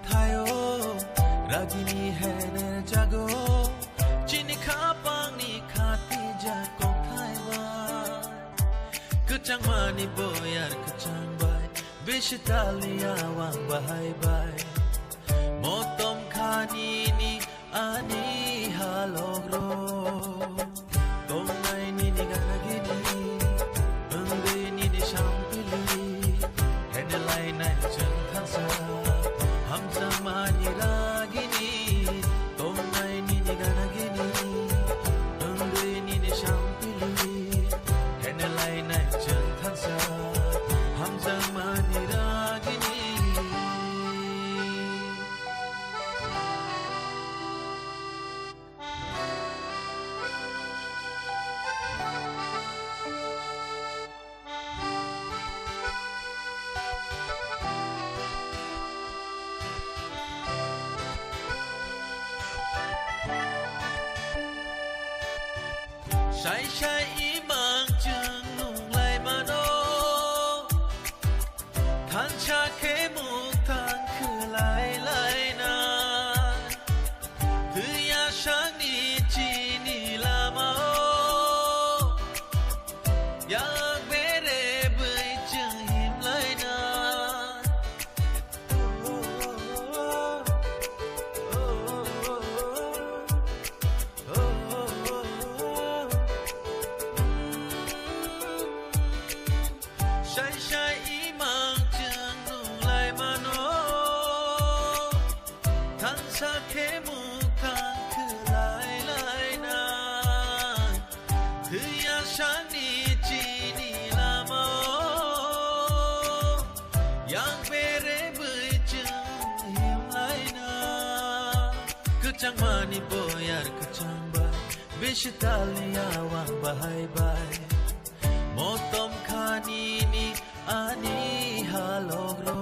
thayo ragini hai ne jago chini kha pang ni khati ja ko thai wa kachang mani boyar kachang bai bishtalia wang bai bai motom khani ni ani halogro tong nai ni ni ganagini ungde ni ni shampili henelai nai chang thansa hamza mani ragini tong nai ni ni ganagini ungde ni ni shampili henelai nai chang thansa hamza mani ragini Shai shai imang chừng nung lai mano than cha khe muk than khư lai lai na thứ ya sang ni chi ni la mao yang be re bơi chừng him lai na shai shai imang chừng nung lai mano than sa khe muk than khư lai lai na thứ ya sang ni chi ni la mao yang be re bơi chừng him lai na kachang mani boyar kachang bai bishtalia wang bai bai motom khani ni ani halogro